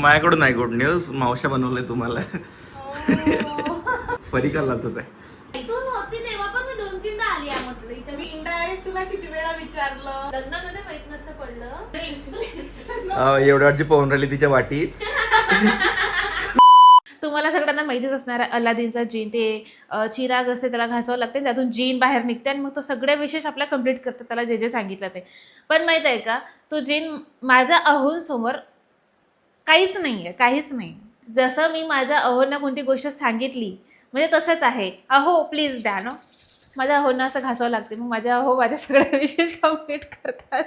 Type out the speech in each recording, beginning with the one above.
माझ्याकडून नाही good news, मावशा बनवलंय तुम्हाला. परिकालाच आहे. तू नव्हती तेव्हा पण मी 2-3दा आली आहे म्हटलं हिच्या. मी इनडायरेक्ट तुला किती वेळा विचारलं. लग्नामध्ये माहित नसतं पडलं. एवढ्यावरची पाहून राहिली तिच्या वाटीत. तुम्हाला सगळ्यांना माहितीच असणार आहे अलादीनचा जीन, ते चिराग असते त्याला घासावं लागते, त्यातून जीन बाहेर निघते आणि मग तो सगळे विशेष आपल्या कंप्लीट करतो, त्याला जे जे सांगितलं ते. पण माहीत आहे का, तो जीन माझ्या अहोंसमोर काहीच नाही आहे, काहीच नाही. जसं मी माझ्या अहोंना कोणती गोष्ट सांगितली म्हणजे तसंच आहे. अहो प्लीज द्या ना, माझ्या अहोंना असं घासावं लागते, मग माझ्या अहो माझ्या सगळ्या विशेष कंप्लीट करतात.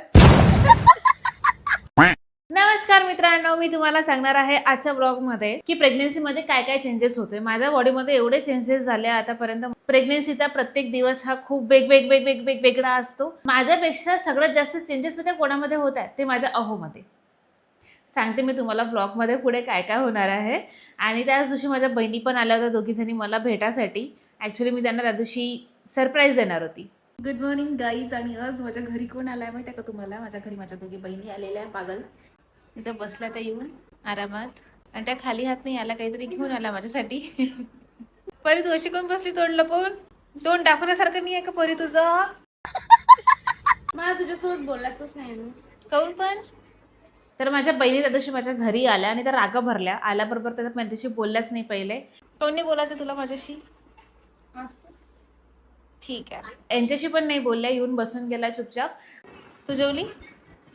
नमस्कार मित्रांनो, मी तुम्हाला सांगणार आहे आजच्या ब्लॉगमध्ये की प्रेग्नेन्सीमध्ये काय काय चेंजेस होते. माझ्या बॉडीमध्ये एवढे चेंजेस झाले आतापर्यंत. प्रेग्नेन्सीचा प्रत्येक दिवस हा खूप वेगवेगळा असतो. माझ्यापेक्षा सगळ्यात जास्त चेंजेस त्या कोणामध्ये होत आहेत ते माझ्या अहोमध्ये. सांगते मी तुम्हाला ब्लॉगमध्ये पुढे काय काय होणार आहे. आणि त्याच दिवशी माझ्या बहिणी पण आल्या होत्या दोघीजणी मला भेटासाठी. ॲक्च्युली मी त्यांना त्या दिवशी सरप्राईज देणार होती. Good morning guys. आणि आज माझ्या घरी कोण आलाय माहिती आहे का तुम्हाला? माझ्या घरी माझ्या दोघी बहिणी आलेल्या आहे. पागल इथं बसल्या त्या येऊन आरामात, आणि त्या खाली हात नाही आला, काहीतरी घेऊन आला माझ्यासाठी. परी तू अशी कोण बसली तोंड लपवून? तोंड दाखवण्यासारखं नाही आहे का परी तुझं? मला तुझ्यासोबत बोलायचंच नाही. काऊन पण? तर माझ्या बहिणी त्या दिवशी माझ्या घरी आल्या आणि त्या रागा भरल्या. आल्याबरोबर त्या माझ्याशी बोलल्याच नाही पहिले. कोण नाही बोलायचं तुला माझ्याशी? ठीक आहे. यांच्याशी पण नाही बोलल्या, येऊन बसून गेला चुपचाप. तू जेवली?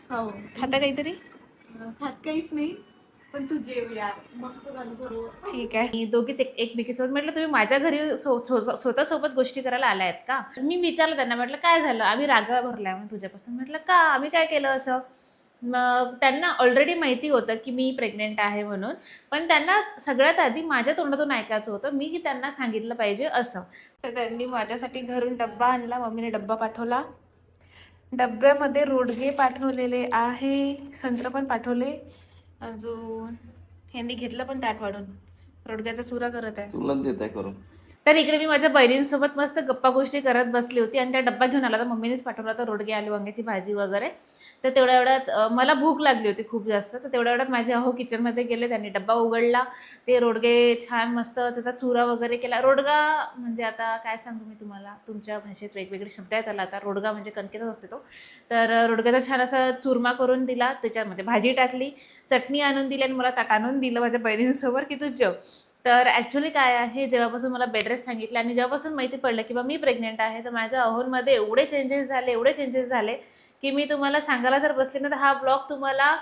हो. खाता काहीतरी? खात काहीच नाही, पण तू जेव यार, मस्त झालं सर्व. ठीक आहे. दोघीच एकमेकीसोबत. म्हटलं तुम्ही माझ्या घरी स्वतःसोबत गोष्टी करायला आल्या आहेत का? मी विचारलं त्यांना, म्हटलं काय झालं? आम्ही रागा भरलाय मग तुझ्यापासून. म्हटलं का, आम्ही काय केलं असं? मग त्यांना ऑलरेडी माहिती होतं की मी प्रेग्नेंट आहे म्हणून, पण त्यांना सगळ्यात आधी माझ्या तोंडातून ऐकायचं होतं मी की त्यांना सांगितलं पाहिजे असं. तर त्यांनी माझ्यासाठी घरून डब्बा आणला. मम्मीने डब्बा पाठवला. डब्यामध्ये रोडगे पाठवलेले आहे, संत्र पण पाठवले. अजून ह्यांनी घेतलं पण ताट वाढून, रोडग्याचा चुरा करत आहे. तुला देत आहे करून. तर इकडे मी माझ्या बहिणींसोबत मस्त गप्पा गोष्टी करत बसली होती. आणि त्या डब्बा घेऊन आला तर मम्मीनेच पाठवला होता, रोडगे आलू वांग्याची भाजी वगैरे. तर तेवढ्या एवढ्यात मला भूक लागली होती खूप जास्त. तर तेवढ्या एवढ्यात माझे अहो किचनमध्ये गेले. त्यांनी डब्बा उघडला, ते रोडगे छान मस्त त्याचा चुरा वगैरे केला. रोडगा म्हणजे आता काय सांगू मी तुम्हाला, तुमच्या भाषेत वेगवेगळे शब्द आहेत त्याला. आता रोडगा म्हणजे कणकेचाच असते तो. तर रोडग्याचा छान असा चुरमा करून दिला, त्याच्यामध्ये भाजी टाकली, चटणी आणून दिली आणि मला ताट आणून दिलं माझ्या बहिणींसोबत की तू जेव. तर ॲक्च्युली काय आहे, जेव्हापासून मला बेड रेस्ट सांगितलं आणि जेव्हापासून माहिती पडलं की बा मी प्रेग्नेंट आहे, तर माझ्या अहोंमध्ये एवढे चेंजेस झाले की मी तुम्हाला सांगायला जर बसले ना तर हा ब्लॉग तुम्हाला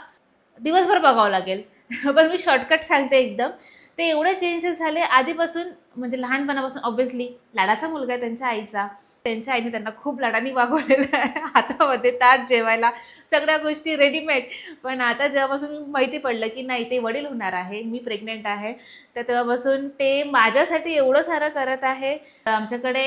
दिवसभर बघावं लागेल. पण मी शॉर्टकट सांगते एकदम. ते एवढे चेंजेस झाले आधीपासून, म्हणजे लहानपणापासून. ऑब्व्हियसली लाडाचा मुलगा आहे त्यांच्या आईचा. त्यांच्या आईने त्यांना खूप लाडाने वागवलेलं आहे. हातामध्ये ताट, जेवायला सगळ्या गोष्टी रेडीमेड. पण आता जेव्हापासून माहिती पडलं की नाही ते वडील होणार आहे, मी प्रेग्नेंट आहे, तर तेव्हापासून ते माझ्यासाठी एवढं सारं करत आहे. आमच्याकडे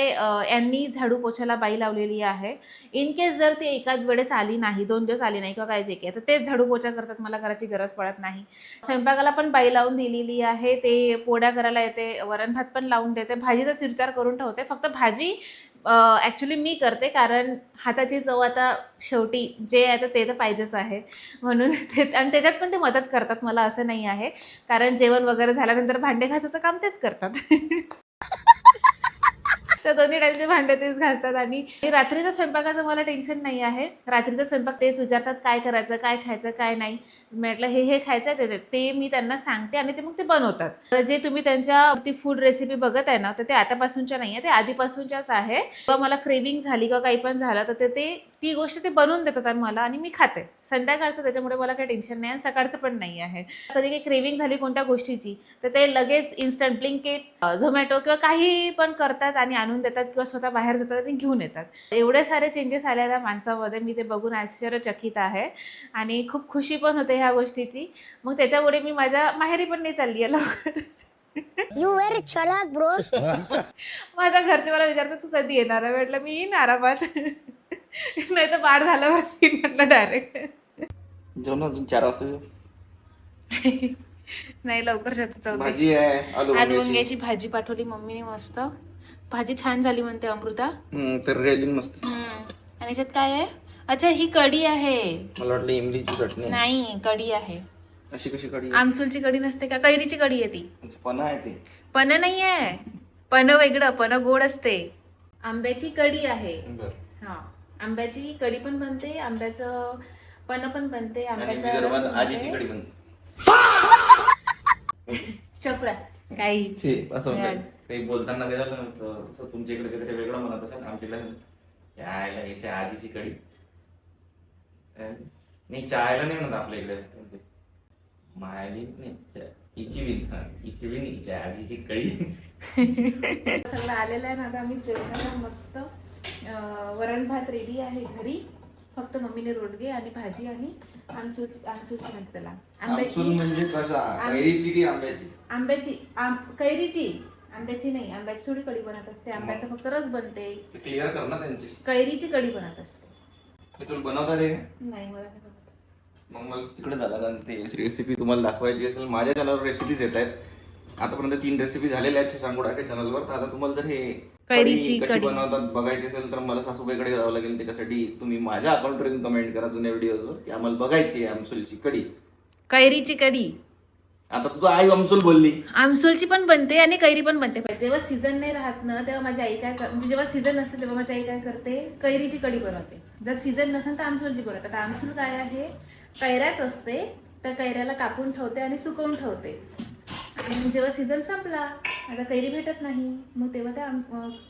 यांनी झाडू पोछाला बाई लावलेली आहे. इन केस जर ती एकाच वेळेस आली नाही, 2 दिवस आली नाही किंवा काय जे काही, तर तेच झाडू पोछा करतात, मला करायची गरज पडत नाही. स्वयंपाकाला पण बाई लावून दिलेली आहे. ते पोळ्या करायला येते, वरण भात पण लावून देते, भाजीचा चिरचार करून ठेवते. फक्त भाजी ॲक्च्युली मी करते, कारण हाताची चव आता शेवटी जे आहे ते तर पाहिजेच आहे म्हणून. ते आणि त्याच्यात पण ते मदत करतात मला, असं नाही आहे. कारण जेवण वगैरे झाल्यानंतर भांडे घासायचं काम तेच करतात. तर दोन्ही टाईमचे भांडे तेच घासतात. आणि रात्रीच्या स्वयंपाकाचं मला टेन्शन नाही आहे. रात्रीचा स्वयंपाक तेच विचारतात काय करायचं, काय खायचं, काय नाही. म्हटलं हे खायचं आहे ते मी त्यांना सांगते आणि ते मग ते बनवतात. तर जे तुम्ही त्यांच्यावरती फूड रेसिपी बघत आहे ना, तर ते आतापासूनच्या नाही आहे, ते आधीपासूनच्याच आहे. किंवा मला क्रेविंग झाली किंवा काही पण झालं तर ती गोष्ट ते बनवून देतात आणि मला, आणि मी खाते संध्याकाळचं. त्याच्यामुळे मला काही टेन्शन नाही आणि सकाळचं पण नाही आहे. कधी काही क्रेविंग झाली कोणत्या गोष्टीची तर ते लगेच इन्स्टंट ब्लिंकिट, झोमॅटो किंवा काही पण करतात आणि आणून देतात, किंवा स्वतः बाहेर जातात आणि घेऊन येतात. एवढे सारे चेंजेस आले त्या माणसामध्ये, मी ते बघून आश्चर्यचकित आहे आणि खूप खुशी पण होते ह्या गोष्टीची. मग त्याच्यामुळे मी माझ्या माहेरी पण नाही चालली आहे लवकर. यू व्हेरी चलाक ब्रो. माझ्या घरचे मला विचारतात तू कधी येणार आहे? म्हटलं मी येईन आरामात. नाही तर बाळ झाल्यावर सीन म्हटलं डायरेक्ट. जेवण अजून 4 वाजता जेव. नाही लवकर जातो. भाजी आहे आलू वांग्याची भाजी पाठवली मम्मीने, मस्त भाजी छान झाली म्हणते अमृता. तर रेलिंग मस्त. आणि याच्यात काय आहे? अच्छा ही कढी आहे. मला वाटलं इमलीची चटणी. नाही कढी आहे. अशी कशी कढी आमसूलची कढी नसते का? कैरीची कढी आहे ती. पना आहे ते. पण नाही आहे, पण वेगळं, पण गोड असते. आंब्याची कढी आहे. बरं. हा, आंब्याची कढी पण बनते, आंब्याचं पण बनते, आणि आंब्याचा विदर्भात रस आजीची बनते. कढी म्हणते. चपरा काही ते असं म्हणतात. काही बोलताना काय झालं ना, तसं तुमच्या इकडे काहीतरी वेगळं म्हणत असेल, आमच्याकडे यायला याच्या आजीची कढी. नाही चायला नाही म्हणत आपल्या इकडे. मायावी नाही, इचविन हिच्या आजीची कढी. सगळं आलेलं आहे ना. आता आम्ही जेवणाला मस्त वरण भात रेडी आहे घरी. फक्त मम्मीने रोडगे आणि भाजी आणि आमसूलची म्हणते त्याला, आमसूल म्हणजे कसा, कैरीची की आंब्याची? आंब्याची कैरीची, आंब्याची नाही. आंब्याची थोडी कढी बनत असते, आंब्याचा फक्त रस बनते. क्लिअर कर ना त्यांची. कैरीची कढी बनत असते. ते तुला बनवता रे? नाही, मला नाही बनवता. मग मला तिकडे झाला ना, ते रेसिपी तुम्हाला दाखवायची असेल. माझ्या चॅनलवर रेसिपीज येत आहेत. आतापर्यंत 3 रेसिपी झालेल्या आहेत सांगू टाके चॅनलवर. तर आता तुम्हाला जर हे कैरीची कढी कशी कढी बनवतात बघायची असेल तर मला सासूबाईकडे जावं लागेल. त्याच्यासाठी तुम्ही माझ्या अकाउंटवरून कमेंट करा जुन्या व्हिडिओजवर की आम्हाला बघायची आहे आमसूलची कढी. कैरीची कढी. आता तुझं आई आमसूल बोलली. आमसूलची पण बनते आणि कैरी पण बनते. जेव्हा सीझन नाही राहत ना, तेव्हा माझी आई काय म्हणजे जेव्हा सीझन नसते तेव्हा माझी आई काय करते, कैरीची कढी बनवते. जर सीझन नसेल तर आमसूलची बनवते. आता आमसूल काय आहे, कैऱ्याच असते. त्या कैऱ्याला कापून ठेवते आणि सुकवून ठेवते. आणि जेव्हा सीझन संपला, आता कैरी भेटत नाही, मग तेव्हा त्या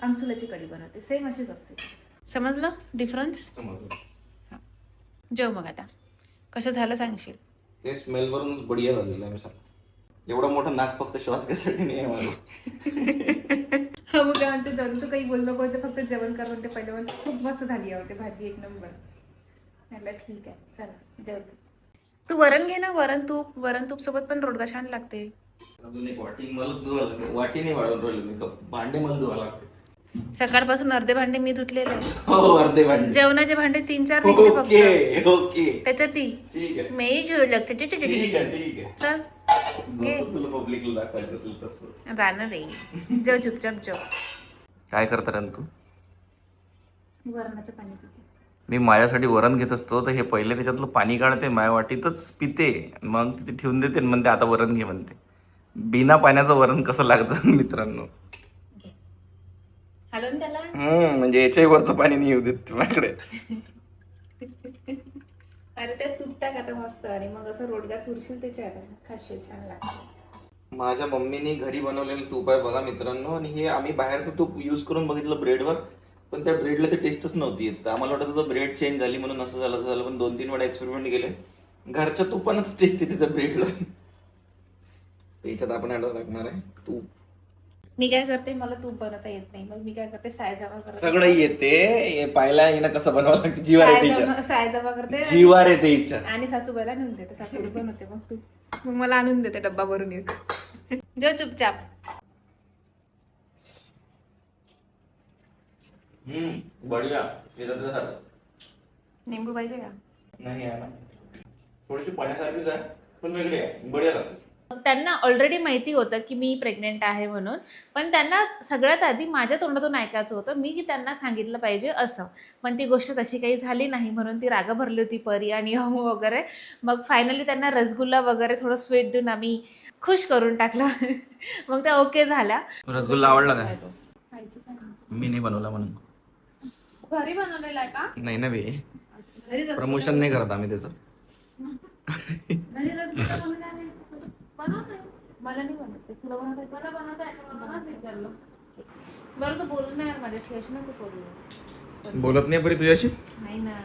आमसूलाची कढी बनवते. सेम अशीच असते. समजलं डिफरन्स? जेव मग आता कसं झालं सांगशील. ते स्मेल वरूनच बढिया झालेलं आहे. मी सांगतो एवढं मोठं नाक फक्त श्वास घ्यायसाठी नाही आहे माझं. मग काय म्हणते, जरूर तू काही बोललो बोलते, फक्त जेवण कर म्हणते. पहिले मला खूप मस्त झाली होते भाजी, एक नंबर. म्हटलं ठीक आहे, चला जेवते. तू वरण घे ना, वरण तूप सोबत पण रोडगा छान लागते. अजून एक वाटी मला धुवायला, वाटी नाही वाढवून राहिलो मी, भांडे मला धुवायला लागते. सकाळपासून अर्धे भांडे मी धुतलेले आहे. हो, अर्धे भांडे. जेवणाचे भांडे 3-4 निघले ओके फक्त. ओके त्याच्यात ठीक आहे मी लागते. ठीक आहे ठीक आहे. चल जसं तुला पब्लिकला दाखवायचं असेल तसं राहणार रे. जेव चुपचाप जेव. काय करता रे तू? वरणाचं पाणी पिते. मी माझ्यासाठी वरण घेत असतो तर हे पहिले त्याच्यातलं पाणी काढते, माझ्या वाटीतच पिते, मग तिथे ठेवून देते, म्हणते आता वरण घे म्हणते. बिना पाण्याचं वरण कसं लागतं मित्रांनो. हलवून त्याला. म्हणजे याच्याही वरचं पाणी नाही येऊ देत माझ्याकडे. अरे त्यात तूप टाक आता मस्त, आणि मग असं रोडगा चुरशील त्याच्यात, खाशील, छान लागतं. माझ्या मम्मीने घरी बनवलेलं तूप आहे बघा मित्रांनो. आणि हे आम्ही बाहेरचं तूप यूज करून बघितलं ब्रेडवर, पण त्या ब्रेडला ते टेस्टच नव्हती येत. आम्हाला वाटत होतं ब्रेड चेंज झाली म्हणून असं झालं. पण 2-3 वेळा एक्सपेरिमेंट केले, घरच्या तुपानंच टेस्ट येते त्या ब्रेडला. त्याच्यात आपण ऍड टाकणार आहे तूप. मी काय करते, मला तूप बनवता येत नाही, मग मी काय करते, सायजामा करते. सगळं येते, हे पाहायला येणं कसं बनवावं लागतं. जीवार येते, सायजामा करते, जीवार येते हिच्या. आणि सासूबाईला नेऊन देते. सासूबाई बनवते मग तूप, मग मला आणून देते डब्बा भरून येते. जेव चुपचाप. बढिया. निंबू पाहिजे का? नाही आहे ना, थोडीशी पाण्यासारखीच आहे पण वेगळी आहे, बढिया लागते. त्यांना ऑलरेडी माहिती होतं की मी प्रेग्नेंट आहे म्हणून, पण त्यांना सगळ्यात आधी माझ्या तोंडातून ऐकायचं होतं मी की त्यांना सांगितलं पाहिजे असं. पण ती गोष्ट तशी काही झाली नाही, म्हणून ती राग भरली होती परी आणि अमू वगैरे. मग फायनली त्यांना रसगुल्ला वगैरे थोडं स्वीट देऊन आम्ही खुश करून टाकलं. मग त्या ओके झाल्या. रसगुल्ला आवडला का? मी नाही बनवला म्हणून. घरी बनवलेला आहे का? नाही ना बे, घरी प्रमोशन नाही करत आम्ही त्याचं. घरी रसगुल्ला बनवला नाही. बनवते. मला नाही बनवते, तुला बनवता येतं? मला बनवता येतं, म्हणूनच विचारलं. बरं तू बोलू नाही यार माझ्याशी, अशी नको बोलू. बोलत नाही बरी तुझ्याशी? नाही ना.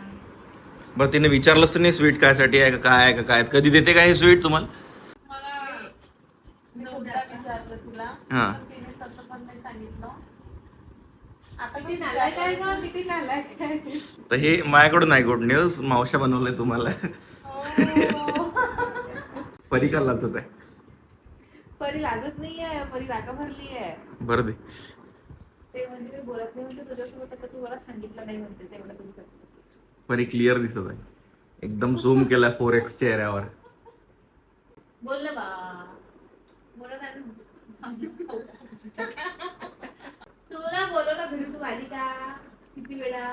बरं तिने विचारलंच तर नाही स्वीट कायसाठी आहे का काय, का काय कधी देते काय हे स्वीट तुम्हाला? मला मी खूपदा विचारलं तिला, हा. पण तिने तसं पण नाही सांगितलं. आता किती नालायक आहे का, किती नालायक आहे. तर हे माझ्याकडून नाही गुड न्यूज, मावशा बनवलंय तुम्हाला. परी का लाजत आहे? परी लाजत नाही आहे, परी रागा भरली आहे. बरं दे. ते म्हणजे मी बोलत नाही म्हणते तुझ्यासोबत, आता तू मला सांगितलं नाही म्हणते तेवढ्या दिवसात. परी क्लिअर दिसत आहे, एकदम झूम केलाय 4x चेहऱ्यावर. बोल ना बा. बोलत आहे ना. तुला बोलवलं घरी, तू आली का? किती वेळा?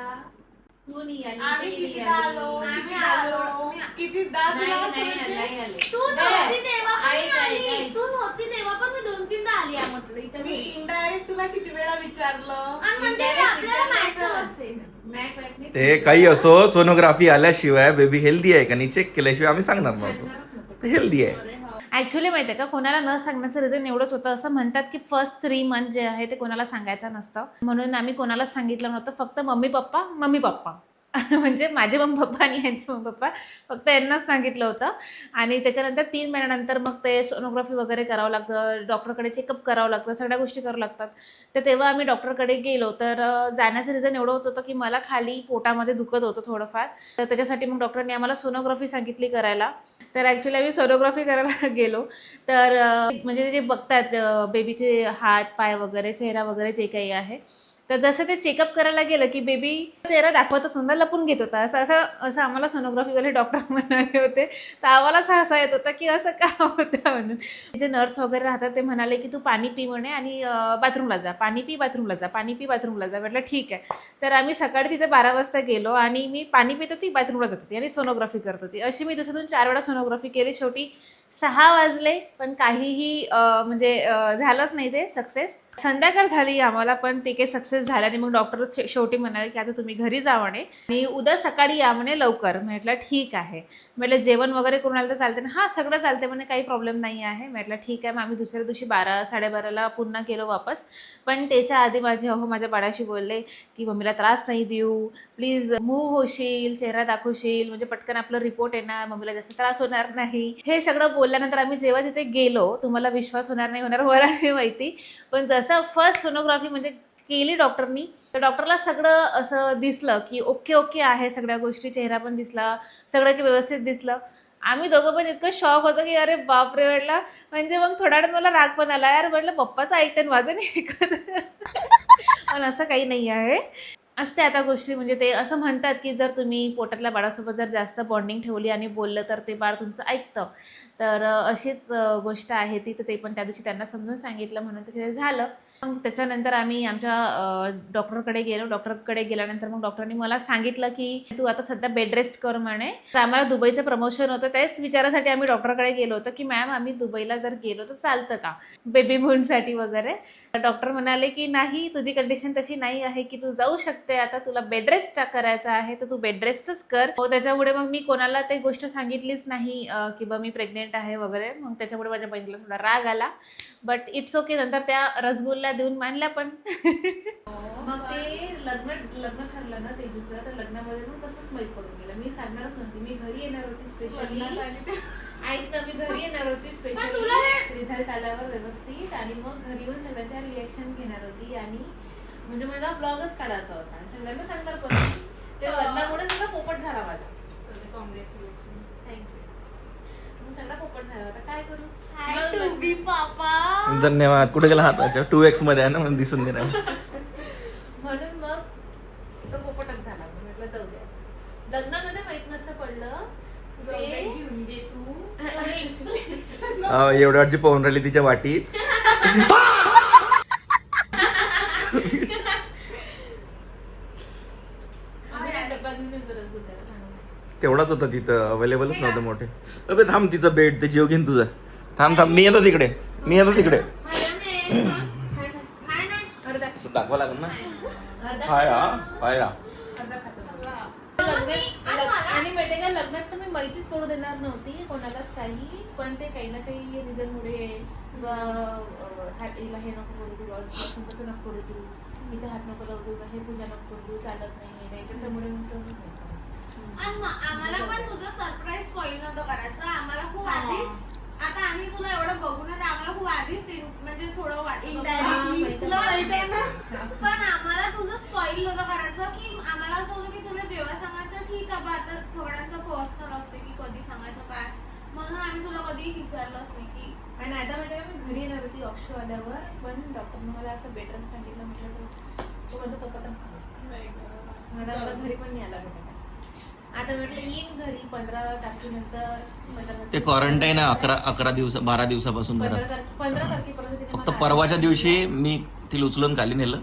तू नाही आली, आम्ही ते नाही कितीदा आली. आलो, आम्ही कितीदा आलो. आलो, कितीदा नाही, तुला नाही, असं नाही आले. म्हणजे- तू नव्हती तेव्हा पण ऐक, मी ऐक, आली. ऐक. तू नव्हती तेव्हा पण मी 2-3दा आली या म्हटलं हिच्या मी घरी. इनडायरेक्ट तुला किती वेळा विचारलं. आणि म्हणजे Indirect आपल्याला विचारलं मॅच असं. असते. ते काही असो, सोनोग्राफी आल्याशिवाय बेबी हेल्दी आहे का नाही चेक केल्याशिवाय आम्ही सांगणार नव्हतो हेल्दी आहे. ऍक्च्युली माहिती आहे का, कोणाला न सांगण्याचं रिझन एवढंच होतं. असं म्हणतात की फर्स्ट 3 मंथ जे आहे ते कोणाला सांगायचं नसतं, म्हणून आम्ही कोणाला सांगितलं नव्हतं. फक्त मम्मी पप्पा म्हणजे माझे मम्मी पप्पा आणि यांचे मम्मी पप्पा, फक्त यांनाच सांगितलं होतं. आणि त्याच्यानंतर 3 महिन्यानंतर मग ते सोनोग्राफी वगैरे करावं लागतं, डॉक्टरकडे चेकअप करावं लागतं, सगळ्या गोष्टी करावं लागतात. तर तेव्हा आम्ही डॉक्टरकडे गेलो. तर जाण्याचं रिझन एवढंच होतं की मला खाली पोटामध्ये दुखत होतं थोडंफार. तर त्याच्यासाठी मग डॉक्टरने आम्हाला सोनोग्राफी सांगितली करायला. तर ॲक्च्युली आम्ही सोनोग्राफी करायला गेलो. तर म्हणजे ते बघतात बेबीचे हात पाय वगैरे चेहरा वगैरे जे काही आहे. तर जसं ते चेकअप करायला गेलं की बेबी चेहरा दाखवतच सुद्धा लपून घेत होता. असं आम्हाला सोनोग्राफीवाले डॉक्टर म्हणाले होते. तर आम्हालाच हसा येत होता की असं का होतं म्हणून. जे नर्स वगैरे राहतात ते म्हणाले की तू पाणी पी म्हणे आणि बाथरूमला जा, पाणी पी बाथरूमला जा, पाणी पी बाथरूमला जा. म्हटलं ठीक आहे. तर आम्ही सकाळी तिथे 12 वाजता गेलो आणि मी पाणी पित होती, बाथरूमला जात होती आणि सोनोग्राफी करत होती. अशी मी दिवसातून 4 वेळा सोनोग्राफी केली. शेवटी 6 वाजले पण काहीही म्हणजे झालंच नाही ते सक्सेस. संध्याकाळ झाली आम्हाला पण ते काही सक्सेस झालं नाही. मग डॉक्टर शेवटी म्हणाले की आता तुम्ही घरी जा म्हणे आणि उद्या सकाळी या म्हणे लवकर. म्हटलं ठीक आहे. म्हटलं जेवण वगैरे करून आलं तर चालते ना? हां सगळं चालते म्हणे, काही प्रॉब्लेम नाही आहे. म्हटलं ठीक आहे. मग आम्ही दुसऱ्या दिवशी 12-12:30ला पुन्हा गेलो वापस. पण त्याच्या आधी माझ्या बाळाशी बोलले की मम्मीला त्रास नाही देऊ, प्लीज मूव्ह होशील, चेहरा दाखवशील म्हणजे पटकन आपलं रिपोर्ट येणार, मम्मीला जास्त त्रास होणार नाही. हे सगळं बोलल्यानंतर आम्ही जेव्हा तिथे गेलो, तुम्हाला विश्वास होणार नाही मला नाही माहिती, पण जसं फर्स्ट सोनोग्राफी म्हणजे केली डॉक्टरनी, तर डॉक्टरला सगळं असं दिसलं की ओके आहे सगळ्या गोष्टी. चेहरा पण दिसला, सगळं की व्यवस्थित दिसलं. आम्ही दोघं पण इतकं शॉक होतो की अरे बापरे म्हटलं. म्हणजे मग थोड्या वेळात मला राग पण आला, यार म्हटलं पप्पाचं ऐकतं माझं नाही ऐकत. पण असं काही नाही आहे. असते आता गोष्टी, म्हणजे ते असं म्हणतात की जर तुम्ही पोटातल्या बाळासोबत जर जास्त बॉन्डिंग ठेवली आणि बोललं तर ते बाळ तुमचं ऐकतं. तर अशीच गोष्ट आहे ती. तर ते पण त्या दिवशी त्यांना समजून सांगितलं म्हणून ते झालं. मग त्याच्यानंतर आम्ही आमच्या डॉक्टरकडे गेलो. डॉक्टरकडे गेल्यानंतर मग डॉक्टरनी मला सांगितलं की तू आता सध्या बेड रेस्ट कर म्हणे. तर आम्हाला दुबईचं प्रमोशन होतं, त्याच विचारासाठी आम्ही डॉक्टरकडे गेलो होतो की मॅम आम्ही दुबईला जर गेलो तर चालतं का बेबी मूनसाठी वगैरे. डॉक्टर म्हणाले की नाही, तुझी कंडिशन तशी नाही आहे की तू जाऊ शकते, आता तुला बेड रेस्ट करायचा आहे तर तू बेड रेस्टच कर. त्याच्यामुळे मग मी कोणाला ते गोष्ट सांगितलीच नाही की बा मी प्रेग्नेंट आहे वगैरे. मग त्याच्यामुळे माझ्या बहिणीला थोडा राग आला, बट इट्स ओके. नंतर त्या रसगुल्ला देऊन मानल्या पण. मग ते लग्न ठरलं ना तेजूचं, तर लग्नामध्ये मग तसंच माहीत पडून गेलं. मी सांगणारच नव्हती, मी घरी येणार होती स्पेशली. लग्नात आली ते. ऐक ना, मी घरी येणार होती स्पेशली रिझल्ट आल्यावर व्यवस्थित, आणि मग घरी येऊन सगळ्यांच्या रिॲक्शन घेणार होती आणि म्हणजे मला ब्लॉगच काढायचा होता आणि सगळ्यांना सांगणार पण ते लग्नामुळे सगळं पोपट झाला माझा. Congratulation, thank you. मग सगळा पोपट झाला होता, काय करू. धन्यवाद. कुठे गेला हाताच्या 2x मध्ये आहे ना म्हणून दिसून देणार. म्हणून मग तो पोपटच झाला. म्हटलं जाऊ द्या, लग्नामध्ये माहित नसतं पडलं ते. घेऊन घे तू. एवढ्या वाटची पाहून राहिली तिच्या वाटीत. डब्बा घेऊन बरंच गुड्याला सांगून. तेवढाच होता तिथं, अवेलेबलच नव्हतं मोठे. अबे थांब, तिचं बेड ते जीव घेईन तुझा. थांब मी येतो तिकडे. असं दाखवा लागेल ना. पाया आणि माहिती का, लग्नात पण मी माहितीच पडू देणार नव्हती कोणालाच काही, पण ते काही ना काही रिझनमुळे हातीला हे नको करू तू, तसं नको करू तू, इथे हात नको लावू तू, हे पूजा नको करू तू, चालत नाही त्याच्यामुळे आम्हाला पण तुझं सरप्राईज स्पॉइल नव्हतं करायचं. आम्हाला खूप आधीच, आता आम्ही तुला एवढं बघून आम्हाला खूप आधीच म्हणजे थोडं वाटलं, Indirectly तुला माहिती आहे ना. पण आम्हाला तुझं स्पॉइल नव्हतं करायचं. की आम्हाला असं होतं की तुला जेव्हा सांगायचं ठीक आहे, बा आता थोड्यांचं पर्सनल असते की कधी सांगायचं काय, म्हणून आम्ही तुला कधीही विचारलंच नाही की. आणि आता माहिती का, मी घरी येणार होती ऑक्शो आल्यावर, पण डॉक्टरने मला असं बेड रेस्ट सांगितलं. म्हटलं तो माझं पोपटच मला घरी पण नाही आला भेटायला. आता म्हटलं येईन घरी 15 तारखेनंतर. ते क्वारंटाईन आहे 12 दिवसापासून घरात. 15 तारखेपर्यंत तिने फक्त मला परवाच्या दिवशी मी तिला उचलून खाली नेलं.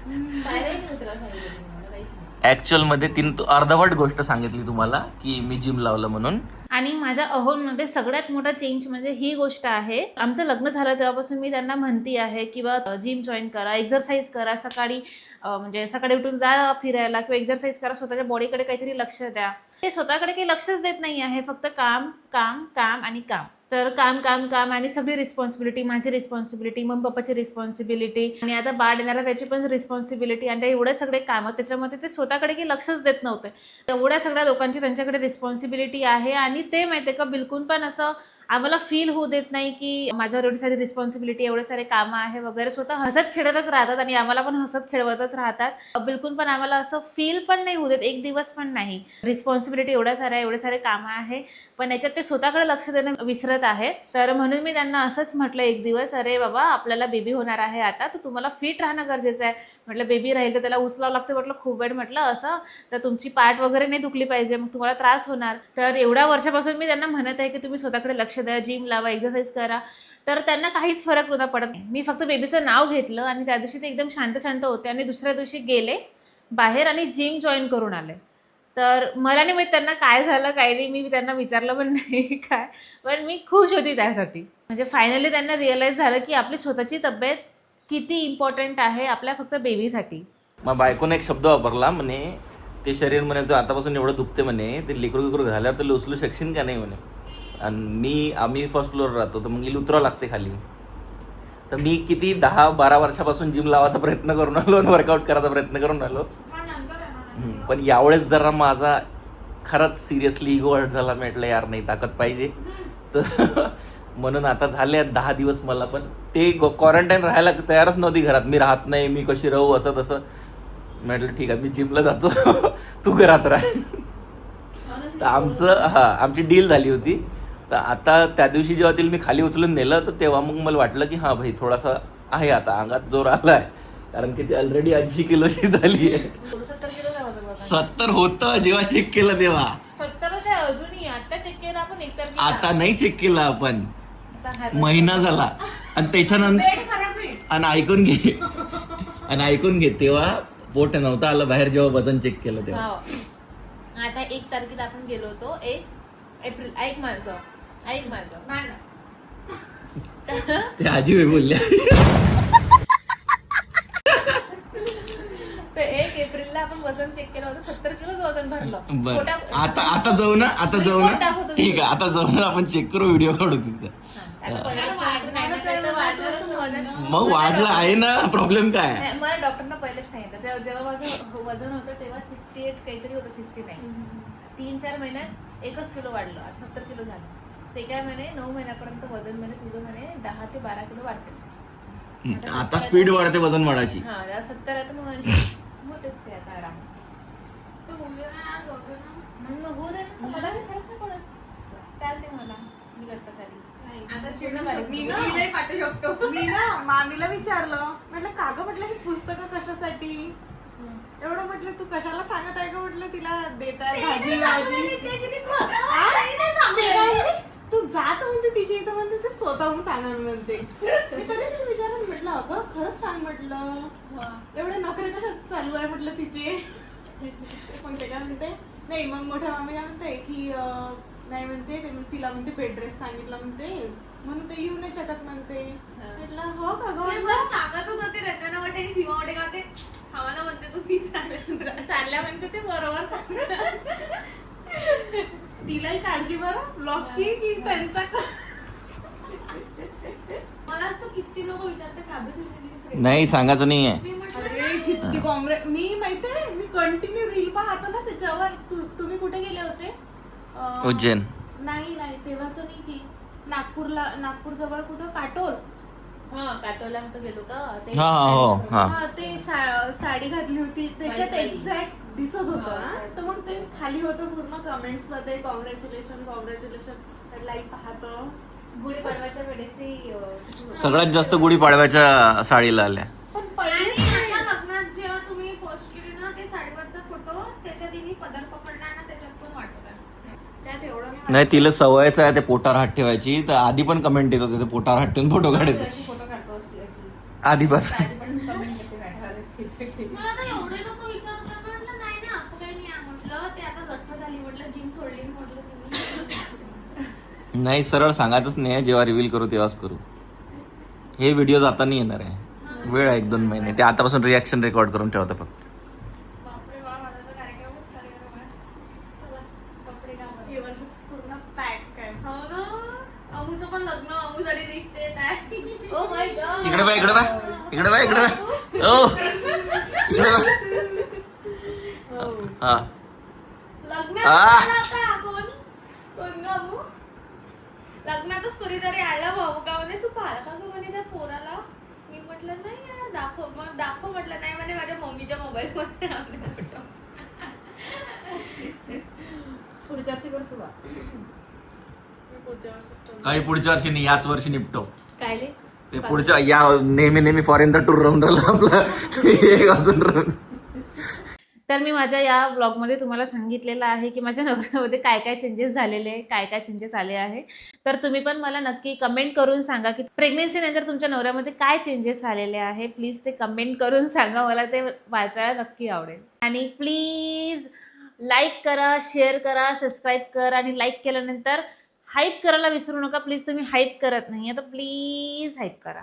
बाहेरही नाही उतरत सांगितलं मला, काहीच नाही. ऍक्च्युअल मध्ये तिने अर्धवट गोष्ट सांगितली तुम्हाला की मी जिम लावलं म्हणून. आणि माझ्या अहोमध्ये सगळ्यात मोठा चेंज म्हणजे ही गोष्ट आहे. आमचं लग्न झालं तेव्हापासून मी त्यांना म्हणती आहे किंवा जिम जॉईन करा, एक्झरसाईज करा, सकाळी म्हणजे सकाळी उठून जा फिरायला किंवा एक्झरसाईज करा, स्वतःच्या बॉडीकडे काहीतरी लक्ष द्या. ते स्वतःकडे काही लक्षच देत नाही आहे, फक्त काम काम काम आणि काम. तर काम काम काम आणि सगळी रिस्पॉन्सिबिलिटी, माझी रिस्पॉन्सिबिलिटी, मम्मी पप्पाची रिस्पॉन्सिबिलिटी आणि आता बाळ येणारा त्याची पण रिस्पॉन्सिबिलिटी आणि त्या एवढे सगळे कामं, त्याच्यामध्ये ते स्वतःकडे काही लक्षच देत नव्हते. एवढ्या सगळ्या लोकांची त्यांच्याकडे रिस्पॉन्सिबिलिटी आहे आणि ते माहिती आहे का बिलकुल पण असं आम्हाला फील होऊ देत नाही की माझ्यावर एवढी सारी रिस्पॉन्सिबिलिटी, एवढे सारे कामं आहे वगैरे. स्वतः हसत खेळतच राहतात आणि आम्हाला पण हसत खेळवतच राहतात. बिलकुल पण आम्हाला असं फील पण नाही होऊ देत, एक दिवस पण नाही. रिस्पॉन्सिबिलिटी एवढ्या साऱ्या, एवढे सारे कामं आहे, पण याच्यात ते स्वतःकडे लक्ष देणं विसरत आहे. तर म्हणून मी त्यांना असंच म्हटलं एक दिवस, अरे बाबा आपल्याला बेबी होणार आहे आता, तर तुम्हाला फिट राहणं गरजेचं आहे. म्हटलं बेबी राहील तर त्याला उचलावं लागतं, म्हटलं खूप वेळ, म्हटलं असं तर तुमची पाठ वगैरे नाही दुखली पाहिजे, मग तुम्हाला त्रास होणार. तर एवढ्या वर्षापासून मी त्यांना म्हणत आहे की तुम्ही स्वतःकडे लक्ष द्या, जिम लावा, एक्सरसाइज करा. तर त्यांना काहीच फरक नव्हता पडत. मी फक्त बेबीचं नाव घेतलं आणि त्या दिवशी ते एकदम शांत शांत होते आणि दुसऱ्या दिवशी गेले बाहेर आणि जिम जॉईन करून आले. तर मला नाही माहीत त्यांना काय झालं काय नाही, मी त्यांना विचारलं पण नाही काय, पण मी खुश होती त्यासाठी. म्हणजे फायनली त्यांना रिअलाईज झालं की आपली स्वतःची तब्येत किती इम्पॉर्टंट आहे आपल्या फक्त बेबीसाठी. मग बायकोने एक शब्द वापरला, म्हणे ते शरीर म्हणे जो आतापासून एवढं दुखते म्हणे, ते लेकरू झाल्यावर तर उचलू शकशील का नाही म्हणे. आणि आम्ही फर्स्ट फ्लोअर राहतो तर मग हिला उतरावं लागते खाली. तर मी किती 10-12 वर्षापासून जिम लावायचा प्रयत्न करून आलो आणि वर्कआउट करायचा प्रयत्न करून आलो. पण यावेळेस जरा माझा खरंच सिरियसली इगो हर्ट झाला. म्हटलं यार नाही, ताकद पाहिजे. तर म्हणून आता झाले 10 दिवस. मला पण ते क्वारंटाईन राहायला तयारच नव्हती घरात. मी राहत नाही, मी कशी राहू असं तसं. म्हटलं ठीक आहे, मी जिमला जातो, तू घरात राह. तर आमची डील झाली होती. तर आता त्या दिवशी जेव्हा तिला मी खाली उचलून नेलं, तर तेव्हा मग मला वाटलं की हां भाई थोडासा आहे आता अंगात जोर आला आहे, कारण की ती ऑलरेडी 80 किलोची झाली आहे. 70 किलो झाला 70 होतं जेव्हा चेक केलं तेव्हा. 70च आहे अजूनही. आता चेक केला आपण 1 तारखेला. आता नाही चेक केलं आपण, महिना झाला. आणि त्याच्यानंतर पेट खराब होईल. आणि ऐकून घे तेव्हा पोट नव्हतं आलं बाहेर जेव्हा वजन चेक केलं तेव्हा. हो. आता 1 तारखेला आपण गेलो होतो 1 एप्रिल. ऐक माझं. ते आजी बाई बोलल्या. तर 1 एप्रिलला आपण वजन चेक केलं होतं, 70 किलोच वजन भरलं. बर आता जाऊ ना report दाखवतो मी. ठीक आहे, आता जाऊ ना आपण चेक करू, व्हिडिओ काढू तिथं. आता 15 नाही वाढणारच वजन. मग वाढलं आहे ना, प्रॉब्लेम काय. नाही, मला डॉक्टरना पहिलेच सांगितलं, जेव्हा माझं वजन होतं तेव्हा 68 काहीतरी होतं, 69. 3-4 महिन्यात 1 किलो वाढलं, आता 70 किलो झालं. ते काय म्हणे 9 महिन्यापर्यंत वजन म्हणे तुझं म्हणे 10 ते 12 किलो वाढते. आता स्पीड वाढते वजन वाढायची. हा, 70 आहे तर मग 80 होतेच ते आता आराम. मग होऊ दे ना, मला काही फरक नाही पडत. चालते मला, मी लटकत आली. आता पूर्ण बारीक. तिलाही पाठवू शकतो. मी ना मामीला विचारलं, म्हटलं का गं, म्हटलं ही पुस्तकं कशासाठी. एवढं म्हटलं तू कशाला सांगत आहे का, म्हटलं तिला देत आहे भाजी तू जात म्हणते तिच्या इथं, म्हणते ते स्वतःहून सांगणार म्हणते. मी तरी तिला विचारलं, म्हटलं अगं खरंच सांग, म्हटलं एवढे नखरे कशात चालू आहे म्हटलं तिचे. मग ते काय म्हणते, नाही मग मोठ्या मामी काय म्हणते की नाही म्हणते ते तिला म्हणते बेड रेस्ट सांगितलं म्हणते, म्हणून ते येऊ नाही शकत म्हणते. म्हटलं हो का गं, सांगतच होते रचना वाटे सीमा वाटे का ते आम्हाला म्हणते तुम्ही चालल्या म्हणते ते बरोबर सांगतात. तिलाही काळजी बरं ब्लॉगची की त्यांचा. मला असं किती लोक विचारते का नाही सांगायचं नाहीये. मी म्हटलं अरे किती काँग्रेस. मी माहितीये मी कंटिन्यू रील पाहतो ना त्याच्यावर. तुम्ही कुठे गेले होते? उज्जैन. नाही तेव्हाच नाही की नागपूर जवळ कुठं काटोल. हा, काटोला गेलो का ते. हा, ते साडी घातली होती त्याच्यात बाई. एक्झॅक्ट दिसत होतं हा, ना. तर मग ते खाली होतं पूर्ण कमेंट्स मध्ये कॉंग्रॅच्युलेशन लाईक पाहतो. गुढीपाडव्याच्या वेळेस सगळ्यात जास्त गुढीपाडव्याच्या साडीला आल्या. पण पहिले आणि आता लग्नात जेव्हा तुम्ही पोस्ट केली ना ते साडीवरचा फोटो, त्याच्या तिने पदर पकडला ना, त्याच्यात पण वाटत आहे त्यात एवढं नाही, तिला सवयच आहे ते पोटावर हात ठेवायची. तर आधी पण कमेंट येत होते ते पोटावर हात ठेवून फोटो काढत फोटो काढतो अशी आधीपासून. कमेंट येते मॅडम. मला तर एवढे लोक विचारतात, म्हटलं नाही नाही, सरळ सांगायचंच नाही, जेव्हा रिव्हील करू तेव्हाच करू. हे व्हिडिओ जाता नाही येणार आहे, वेळ आहे 1-2 महिने. ते आतापासून रिॲक्शन रेकॉर्ड करून ठेवता फक्त. बापरे वा, माझा तर कार्यक्रमच आहे. चला, कपडे कामाला. हे वर्ष पूर्ण पॅक आहे. हो ना, अमुचं पण लग्न, अमुसाठी रिश्ते येत आहे. Oh my God. इकडे बा, इकडे बा, इकडे बा, इकडे बा. ओ, इकडे बा. हा. लग्नात आ. आला होता. कोण ग अमू? लग्नातच कधीतरी आला भाऊ का म्हणे, तू पाहिला का ग म्हणे त्या पोराला? मी म्हटलं नाही यार, दाखव. मग दाखव म्हटलं, नाही म्हणे माझ्या मम्मीच्या मोबाईल मध्ये आणले फोटो. पुढच्या वर्षी करतो बा. मी पुढच्या वर्षीच करणार. काही पुढच्या वर्षी नाही, याच वर्षी निपटो. कायले ते पुढच्या या नेहमी फॉरेनचा टूर राहून राहिला आपला. ते अजून राहून. तर मी माझ्या या ब्लॉगमध्ये तुम्हाला सांगितलेलं आहे की माझ्या नवऱ्यामध्ये काय काय चेंजेस झालेले आहे, काय काय चेंजेस आले आहे. तर तुम्ही पण मला नक्की कमेंट करून सांगा की प्रेग्नेन्सीनंतर तुमच्या नवऱ्यामध्ये काय चेंजेस आलेले आहे. प्लीज ते कमेंट करून सांगा, मला ते वाचायला नक्की आवडेल. आणि प्लीज लाईक करा, शेअर करा, सबस्क्राईब करा. आणि लाईक केल्यानंतर हाईप करायला विसरू नका प्लीज. तुम्ही हाईप करत नाही आहे तर प्लीज हाईप करा.